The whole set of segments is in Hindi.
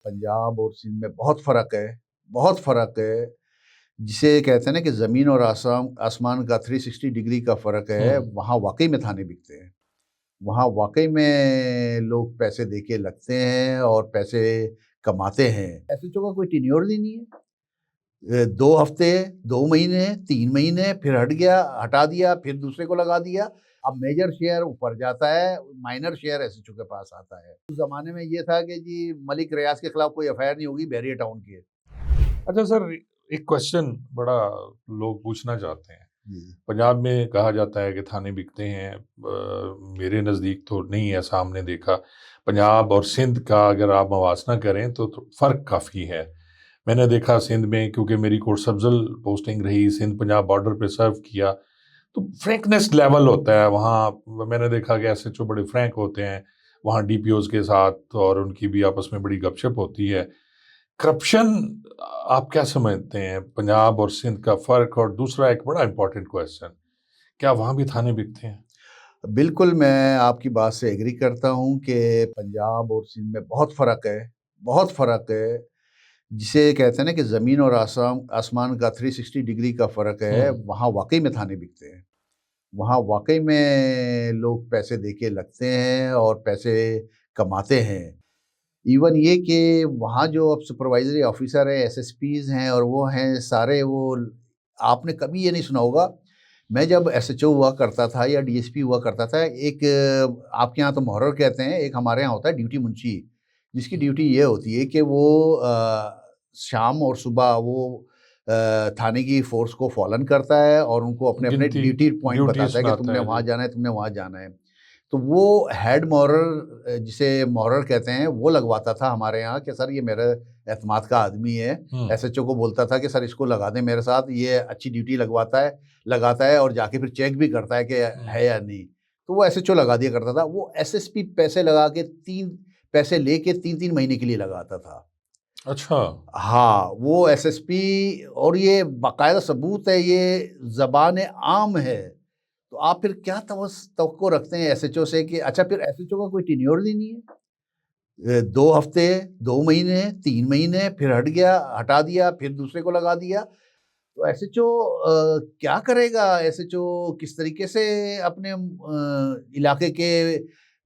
पंजाब और सिंध में बहुत फ़र्क है, बहुत फ़र्क है। जिसे कहते हैं ना कि ज़मीन और आसमान का 360 डिग्री का फ़र्क है, हुँ। वहाँ वाक़ई में थाने बिकते हैं। वहाँ वाक़ई में लोग पैसे देके लगते हैं और पैसे कमाते हैं। एसएचओ का कोई टेन्योर ही नहीं है। 2 हफ़्ते, 2 महीने, 3 महीने, फिर हट गया, हटा दिया, फिर दूसरे को लगा दिया। अब मेजर शेयर ऊपर जाता है, माइनर शेयर एसएचओ के पास आता है। उस ज़माने में ये था कि जी मलिक रियाज़ के खिलाफ कोई एफआईआर नहीं होगी, बैरियर टाउन की है। अच्छा सर, एक क्वेश्चन बड़ा लोग पूछना चाहते हैं। जी। पंजाब में कहा जाता है कि थाने बिकते हैं। मेरे नज़दीक तो नहीं ऐसा हमने देखा। पंजाब और सिंध का अगर आप मवासना करें तो फ़र्क काफ़ी है। मैंने देखा सिंध में, क्योंकि मेरी कोर्ट सब्ज़ल पोस्टिंग रही, सिंध पंजाब बॉर्डर पे सर्व किया, तो फ्रैंकनेस लेवल होता है वहाँ। मैंने देखा कि एसएचओ बड़े फ्रैंक होते हैं वहाँ डीपीओज़ के साथ, और उनकी भी आपस में बड़ी गपशप होती है। करप्शन आप क्या समझते हैं, पंजाब और सिंध का फ़र्क? और दूसरा एक बड़ा इम्पोर्टेंट क्वेश्चन, क्या वहाँ भी थाने बिकते हैं? बिल्कुल, मैं आपकी बात से एग्री करता हूँ कि पंजाब और सिंध में बहुत फ़र्क है, बहुत फ़र्क है। जिसे कहते हैं ना कि ज़मीन और आसमान का 360 डिग्री का फ़र्क हुँ। है, वहाँ वाक़ई में थाने बिकते हैं। वहाँ वाक़ई में लोग पैसे देके लगते हैं और पैसे कमाते हैं। इवन ये कि वहाँ जो अब सुपरवाइज़री ऑफ़िसर है, एसएसपीज़ हैं और वो हैं सारे वो आपने कभी ये नहीं सुना होगा। मैं जब एसएचओ हुआ करता था या डीएसपी हुआ करता था, एक आपके यहाँ तो मुहर्रिर कहते हैं, एक हमारे यहाँ होता है ड्यूटी मुंशी, जिसकी ड्यूटी ये होती है कि वो शाम और सुबह वो थाने की फ़ोर्स को फ़ॉलन करता है और उनको अपने-अपने गिनती, ड्यूटी पॉइंट ड्यूटी बताता है कि सुनाता तुमने है वहाँ जी। जाना है, तुमने वहाँ जाना है। तो वो हेड मुहर्रिर जिसे मुहर्रिर कहते हैं, वो लगवाता था हमारे यहाँ कि सर ये मेरे एतमाद का आदमी है। हुँ। एसएचओ को बोलता था कि सर इसको लगा दें मेरे साथ, ये अच्छी ड्यूटी लगाता है और जाके फिर चेक भी करता है कि हुँ। है या नहीं। तो वो एसएचओ लगा दिया करता था। वो एसएसपी पैसे लगा के 3 पैसे लेके 3-3 महीने के लिए लगाता था। अच्छा। हाँ, वो एसएसपी और ये बाकायदा सबूत है, ये ज़बान आम है। तो आप फिर क्या तवक्को रखते हैं एसएचओ से कि अच्छा फिर एसएचओ का कोई टेन्योर ही नहीं है। 2 हफ्ते, 2 महीने, 3 महीने, फिर हट गया, हटा दिया, फिर दूसरे को लगा दिया। तो एसएचओ क्या करेगा? एसएचओ किस तरीके से अपने इलाके के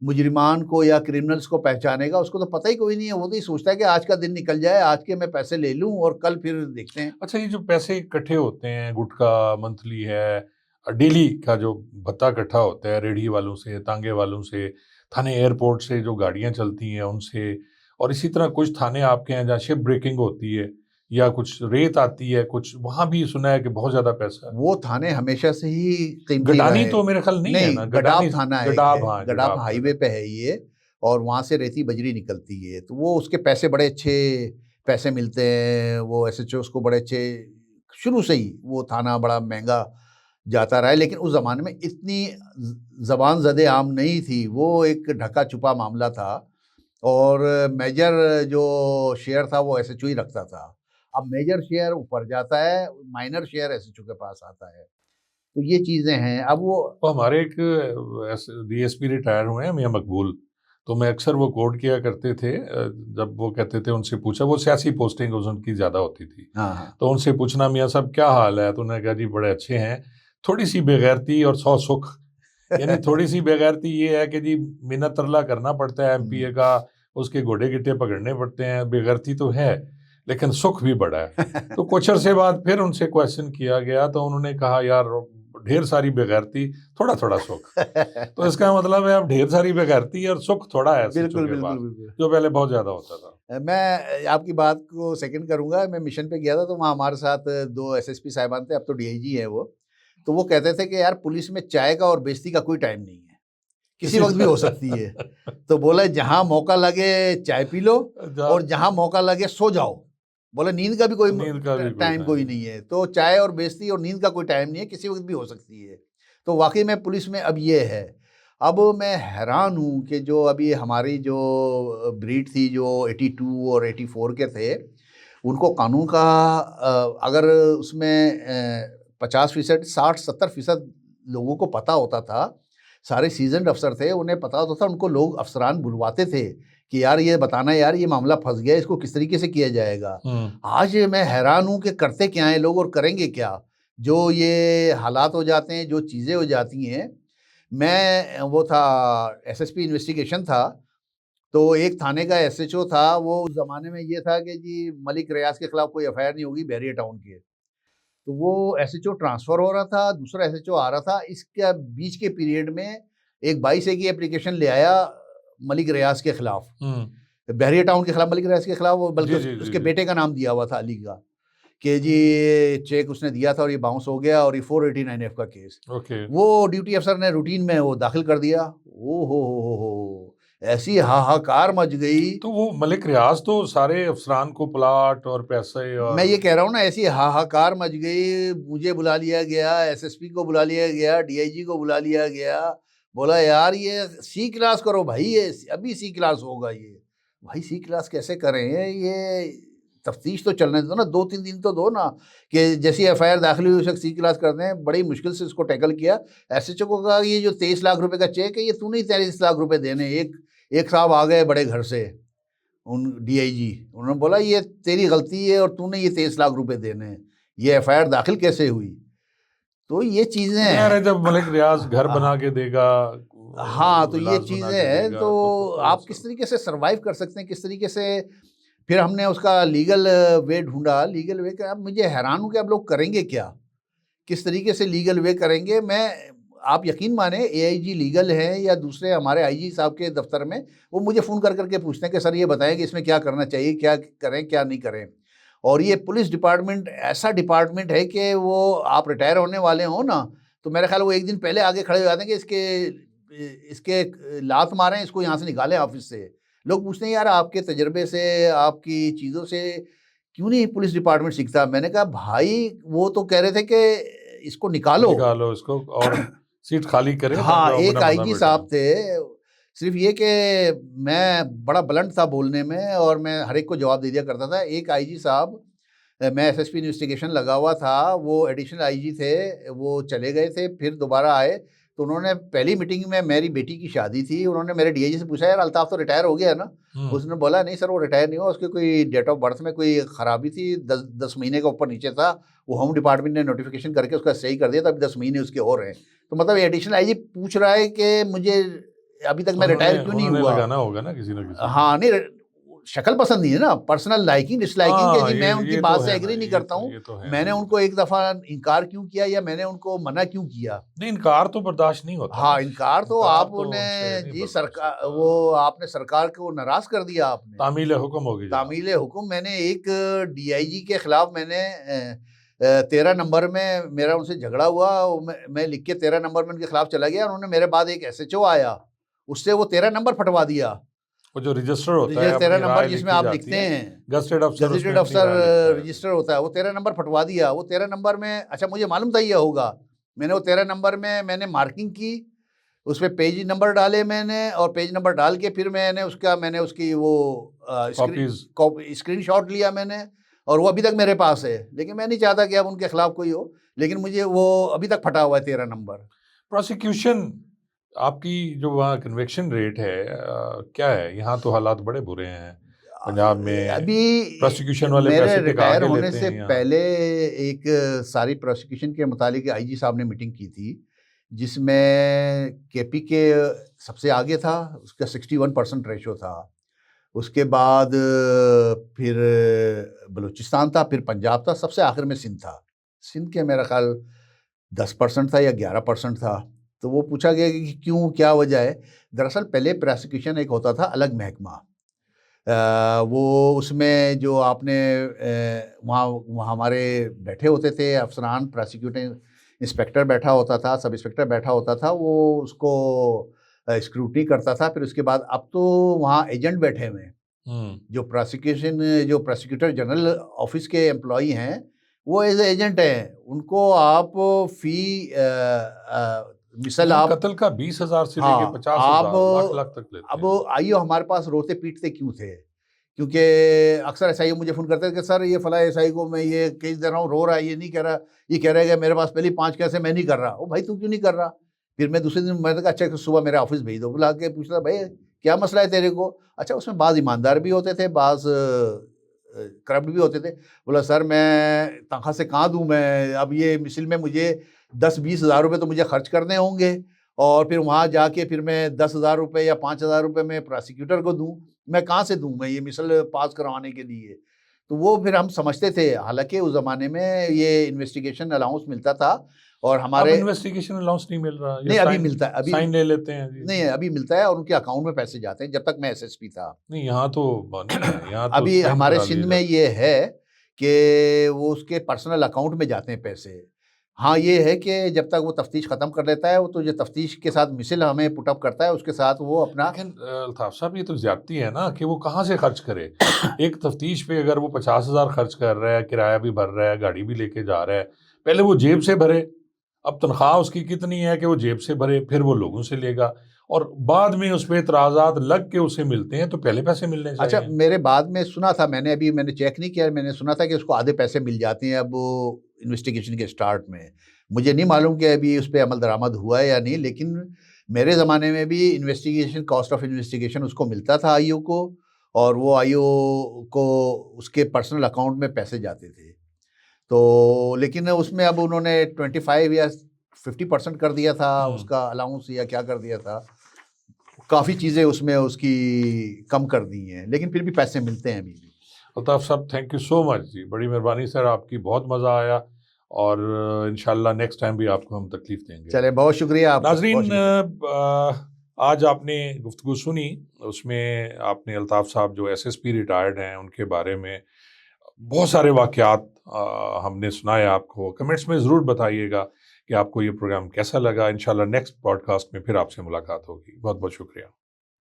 मुजरिमान को या क्रिमिनल्स को पहचानेगा? उसको तो पता ही कोई नहीं है। वो तो ये सोचता है कि आज का दिन निकल जाए, आज के मैं पैसे ले लूँ और कल फिर देखते हैं। अच्छा, ये जो पैसे इकट्ठे होते हैं, गुटखा मंथली है, डेली का जो भत्ता इकट्ठा होता है रेहड़ी वालों से, तांगे वालों से, थाने एयरपोर्ट से जो गाड़ियाँ चलती हैं उनसे, और इसी तरह कुछ थाने आपके हैं जहाँ शिप ब्रेकिंग होती है या कुछ रेत आती है, कुछ वहाँ भी सुना है कि बहुत ज़्यादा पैसा है। वो थाने हमेशा से ही कीमती गडानी रहे। तो मेरे ख़्याल नहीं है नहीं, ना? गडाफ गडानी, थाना एक है, गडाब, हाँ, गडाफ गडाब, हाईवे गडाब। पे है ये और वहाँ से रेती बजरी निकलती है, तो वो उसके पैसे बड़े अच्छे पैसे मिलते हैं, वो एसएचओज़ को बड़े अच्छे शुरू से ही वो थाना बड़ा महँगा जाता रहा है, लेकिन उस ज़माने में इतनी ज़बान ज़द-ए-आम नहीं थी, वो एक ढका-छुपा मामला था और मेजर जो शेयर था वो एसएचओ ही रखता था। अब मेजर शेयर ऊपर जाता है, माइनर शेयर एसएचओ के पास आता है। तो ये चीज़ें हैं। अब वो तो हमारे एक डीएसपी रिटायर हुए हैं मियां मकबूल, तो मैं अक्सर वो कोट किया करते थे। जब वो कहते थे, उनसे पूछा, वो सियासी पोस्टिंग उनकी ज़्यादा होती थी, हाँ, हाँ। तो उनसे पूछना, मियां साहब क्या हाल है, तो उन्होंने कहा जी बड़े अच्छे हैं, थोड़ी सी बेगैरती और 100 सुख। यानी थोड़ी सी बेगैरती ये है कि जी मिन्नत तरला करना पड़ता है एमपीए हुँ। का, उसके घोड़े गिट्टे पकड़ने पड़ते हैं, बेगैरती तो है, लेकिन सुख भी बड़ा है। तो कुछ अरसे बाद फिर उनसे क्वेश्चन किया गया तो उन्होंने कहा, यार ढेर सारी बेगैरती, थोड़ा थोड़ा सुख। तो इसका मतलब है अब ढेर सारी बेगैरती और सुख थोड़ा है एसएचओ बिल्कुल, के बिल्कुल, पास, बिल्कुल। जो पहले बहुत ज्यादा होता था। मैं आपकी बात को सेकंड करूँगा। मैं मिशन पे गया था तो वहाँ हमारे साथ 2 एसएसपी साहिबान थे, अब तो डीआईजी हैं वो। तो वो कहते थे कि यार पुलिस में चाय का और बेइज़्ज़ती का कोई टाइम नहीं है, किसी किसी वक़्त भी हो सकती है। तो बोले जहाँ मौका लगे चाय पी लो और जहाँ मौका लगे सो जाओ। बोले नींद का भी कोई नींद का भी कोई टाइम टाइम कोई नहीं। नहीं है। तो चाय और बेइज़्ज़ती और नींद का कोई टाइम नहीं है, किसी वक़्त भी हो सकती है। तो वाक़ई में पुलिस में अब ये है। अब मैं हैरान हूँ कि जो अभी हमारी जो ब्रीड थी जो 82 और 84 के थे, उनको कानून का अगर उसमें 50% 60-70% लोगों को पता होता था, सारे सीज़न्ड अफ़सर थे, उन्हें पता होता था, उनको लोग अफ़सरान बुलवाते थे कि यार ये बताना यार ये मामला फंस गया, इसको किस तरीके से किया जाएगा। आज मैं हैरान हूँ कि करते क्या हैं लोग और करेंगे क्या, जो ये हालात हो जाते हैं, जो चीज़ें हो जाती हैं। मैं वो था एसएसपी इन्वेस्टिगेशन था, तो एक थाने का एसएचओ था, वो उस ज़माने में ये था कि जी मलिक रियाज के खिलाफ कोई एफआईआर नहीं होगी बैरिया टाउन के। तो वो एसएचओ ट्रांसफ़र हो रहा था, दूसरा एसएचओ आ रहा था, इसके बीच के पीरियड में एक 22A की एप्लीकेशन ले आया मलिक रियाज के खिलाफ, बैरिया टाउन के खिलाफ, मलिक रियाज के खिलाफ, बल्कि उसके बेटे का नाम दिया हुआ था अली का, कि जी चेक उसने दिया था और ये बाउंस हो गया और ये 489F का केस। वो ड्यूटी अफसर ने रूटीन में वो दाखिल कर दिया। ओ हो, ऐसी हाहाकार मच गई। तो वो मलिक रियाज तो सारे अफसरान को प्लाट और पैसे और मैं ये कह रहा हूँ ना, ऐसी हाहाकार मच गई। मुझे बुला लिया गया, एसएसपी को बुला लिया गया, डीआईजी को बुला लिया गया, बोला यार ये सी क्लास करो भाई, ये अभी सी क्लास होगा। ये भाई सी क्लास कैसे करें, ये तफ्तीश तो चलने दो ना, 2-3 दिन तो दो ना, कि जैसी एफआईआर दाखिल हुई उसे सी क्लास कर दें। बड़ी मुश्किल से इसको टैकल किया। एसएचओ को कहा ये जो 23 लाख रुपए का चेक है, ये तूने 23 लाख रुपए देने। एक साहब आ गए बड़े घर से, उन डीआईजी, उन्होंने बोला ये तेरी गलती है और तूने ये 23 लाख रुपए देने हैं, ये एफआईआर दाखिल कैसे हुई। तो ये चीज़ें हैं। जब मलिक रियाज घर बना के देगा, हाँ, तो ये चीज़ें हैं। तो आप किस तरीके से सर्वाइव कर सकते हैं, किस तरीके से। फिर हमने उसका लीगल वे ढूंढा, लीगल वे का। अब मुझे हैरान हूँ कि अब लोग करेंगे क्या, किस तरीके से लीगल वे करेंगे। आप यकीन माने एआईजी लीगल हैं या दूसरे हमारे आईजी साहब के दफ्तर में, वो मुझे फ़ोन कर करके पूछते हैं कि सर ये बताएं कि इसमें क्या करना चाहिए, क्या करें क्या नहीं करें। और ये पुलिस डिपार्टमेंट ऐसा डिपार्टमेंट है कि वो आप रिटायर होने वाले हो ना, तो मेरे ख्याल वो एक दिन पहले आगे खड़े हो जाते हैं कि इसके लात मारें, इसको यहाँ से निकालें ऑफिस से। लोग पूछते हैं यार आपके तजर्बे से, आपकी चीज़ों से क्यों नहीं पुलिस डिपार्टमेंट सीखता। मैंने कहा भाई वो तो कह रहे थे कि इसको निकालो इसको और सीट खाली करें। हाँ, एक आईजी साहब थे। सिर्फ ये कि मैं बड़ा ब्लंट था बोलने में और मैं हर एक को जवाब दे दिया करता था। एक आईजी साहब, मैं एसएसपी इन्वेस्टिगेशन लगा हुआ था, वो एडिशनल आईजी थे, वो चले गए थे, फिर दोबारा आए। तो उन्होंने पहली मीटिंग में, मेरी बेटी की शादी थी, उन्होंने मेरे डीआईजी से पूछा यार अल्ताफ तो रिटायर हो गया है ना। उसने बोला नहीं सर वो रिटायर नहीं हुआ, उसके कोई डेट ऑफ बर्थ में कोई खराबी थी, 10 महीने का ऊपर नीचे था। वो होम डिपार्टमेंट ने नोटिफिकेशन करके उसका सही कर दिया था, अभी 10 महीने उसके और हैं। तो मतलब एडिशनल आईजी पूछ रहा है कि मुझे अभी तक मैं रिटायर क्यों नहीं हुआ। लगाना होगा ना किसी न किसी। हाँ, नहीं शक्ल पसंद नहीं है ना, पर्सनल लाइकिंग डिसलाइकिंग के जी मैं उनकी बात से एग्री नहीं करता हूँ। मैंने उनको एक दफ़ा इनकार क्यों किया या मैंने उनको मना क्यों किया। नहीं, इनकार तो बर्दाश्त नहीं होता। हाँ, इनकार तो आपने जी सरकार, वो आपने सरकार को नाराज कर दिया आपने। तामील हुक्म होगी, तामील हुक्म। मैंने एक डीआईजी के खिलाफ मैंने 13 नंबर में मेरा उनसे झगड़ा हुआ, मैं लिख के 13 नंबर में उनके खिलाफ चला गया। उन्होंने मेरे बाद एक एसएचओ आया, उससे वो 13 नंबर फटवा दिया। वो जो रजिस्टर होता है 13 नंबर जिसमें आप लिखते हैं, गजेटेड अफसर रजिस्टर होता है, वो 13 नंबर फटवा दिया। वो 13 नंबर में, अच्छा मुझे मालूम था ये होगा, मैंने वो 13 नंबर में मैंने मार्किंग की, उस पर पेज नंबर डाले मैंने, और पेज नंबर डाल के फिर मैंने उसकी वो स्क्रीनशॉट लिया मैंने, और वो अभी तक मेरे पास है। लेकिन मैं नहीं चाहता कि अब उनके खिलाफ कोई हो, लेकिन मुझे वो अभी तक फटा हुआ है 13 नंबर। प्रोसिक्यूशन आपकी जो वहाँ कन्विक्शन रेट है क्या है? यहाँ तो हालात बड़े बुरे हैं पंजाब में। अभी प्रोसिक्यूशन वाले पैसे रिटायर होने से पहले एक सारी प्रोसिक्यूशन के मुतालिक आईजी साहब ने मीटिंग की थी, जिसमें केपी के सबसे आगे था, उसका 61% रेशो था। उसके बाद फिर बलूचिस्तान था, फिर पंजाब था, सबसे आखिर में सिंध था। सिंध के मेरा ख्याल 10% था या 11% था। तो वो पूछा गया कि क्यों, क्या वजह है। दरअसल पहले प्रोसिक्यूशन एक होता था अलग महकमा, वो उसमें जो आपने वहाँ हमारे बैठे होते थे अफसरान, प्रोसिक्यूटिंग इंस्पेक्टर बैठा होता था, सब इंस्पेक्टर बैठा होता था, वो उसको स्क्रूटनी करता था। फिर उसके बाद अब तो वहाँ एजेंट बैठे हुए हैं, जो प्रोसिक्यूटर जनरल ऑफिस के एम्प्लॉई हैं, वो एज एजेंट हैं। उनको आप फी मिसल आप कत्ल का 20,000 से लेके 50,000 लाख तक लेते हैं। अब आइयो हमारे पास रोते पीटते क्यों थे, क्योंकि अक्सर एसआई मुझे फ़ोन करते थे कि सर ये फला एसआई को मैं ये केस दे रहा हूँ, रो रहा है, ये नहीं कह रहा, ये कह रहा है कि मेरे पास पहले 5 केस है, मैं नहीं कर रहा। ओ भाई तू क्यों नहीं कर रहा। फिर मैं दूसरे दिन मैंने कहा अच्छा सुबह मेरे ऑफिस भेज दो, बुला के पूछता भाई क्या मसला है तेरे को? अच्छा, उसमें बाज़ ईमानदार भी होते थे, बाज़ करप्ट भी होते थे। बोला सर मैं तनख्वाह से कहाँ दूँ मैं, अब ये मिसल में मुझे 10-20 हज़ार रुपये तो मुझे खर्च करने होंगे, और फिर वहाँ जाके फिर मैं 10,000 रुपये या 5,000 रुपये मैं प्रोसिक्यूटर को दूँ, मैं कहाँ से दूँ मैं ये मिसल पास करवाने के लिए? तो वो फिर हम समझते थे, हालाँकि उस ज़माने में ये इन्वेस्टिगेशन अलाउंस मिलता था और अब हमारे इन्वेस्टिगेशन अलाउंस नहीं मिल रहा, नहीं या अभी साइन मिलता है, अभी साइन ले लेते हैं जी। नहीं अभी मिलता है और उनके अकाउंट में पैसे जाते हैं, जब तक मैं एसएसपी था। नहीं, यहाँ तो नहीं है, यहाँ तो अभी साइन हमारे करा लिए सिंध में जाते ये है कि वो उसके पर्सनल अकाउंट में जाते हैं पैसे। हाँ, ये है कि जब तक वो तफ्तीश ख़त्म कर लेता है, वो तो जो तफ्तीश के साथ मिसल हमें पुट अप करता है, उसके साथ वो अपना लेकिन अल्ताफ साहब, ये तो ज्यादती है ना कि वो कहाँ से खर्च करे। एक तफ्तीश पे अगर वो 50,000 खर्च कर रहा है, किराया भी भर रहा है, गाड़ी भी लेके जा रहा है, पहले वो जेब से भरे। अब तनख्वाह उसकी कितनी है कि वो जेब से भरे, फिर वो लोगों से लेगा, और बाद में उस पर इतराज़ात लग के उसे मिलते हैं, तो पहले पैसे मिलने अच्छा, चाहिए। मेरे बाद में सुना था, मैंने चेक नहीं किया, मैंने सुना था कि उसको आधे पैसे मिल जाते हैं अब वो इन्वेस्टिगेशन के स्टार्ट में। मुझे नहीं मालूम कि अभी उस पे अमल दरामद हुआ है या नहीं, लेकिन मेरे ज़माने में भी इन्वेस्टिगेशन, कॉस्ट ऑफ इन्वेस्टिगेशन उसको मिलता था आईओ को, और वो आईओ को उसके पर्सनल अकाउंट में पैसे जाते थे। तो लेकिन उसमें अब उन्होंने 25 या 50% कर दिया था उसका अलाउंस, या क्या कर दिया था, काफ़ी चीज़ें उसमें उसकी कम कर दी हैं, लेकिन फिर भी पैसे मिलते हैं अभी भी। अल्ताफ साहब, थैंक यू सो मच जी, बड़ी मेहरबानी सर आपकी, बहुत मज़ा आया, और इंशाल्लाह नेक्स्ट टाइम भी आपको हम तकलीफ देंगे। चले, बहुत शुक्रिया आपका, बहुत नाजरीन, शुक्रिया। आज आपने गुफ्तगू सुनी, उसमें आपने अल्ताफ साहब जो एसएसपी रिटायर्ड हैं उनके बारे में बहुत सारे वाक़यात हमने सुनाए आपको। कमेंट्स में ज़रूर बताइएगा कि आपको ये प्रोग्राम कैसा लगा। इंशाल्लाह नेक्स्ट पॉडकास्ट में फिर आपसे मुलाकात होगी। बहुत बहुत शुक्रिया।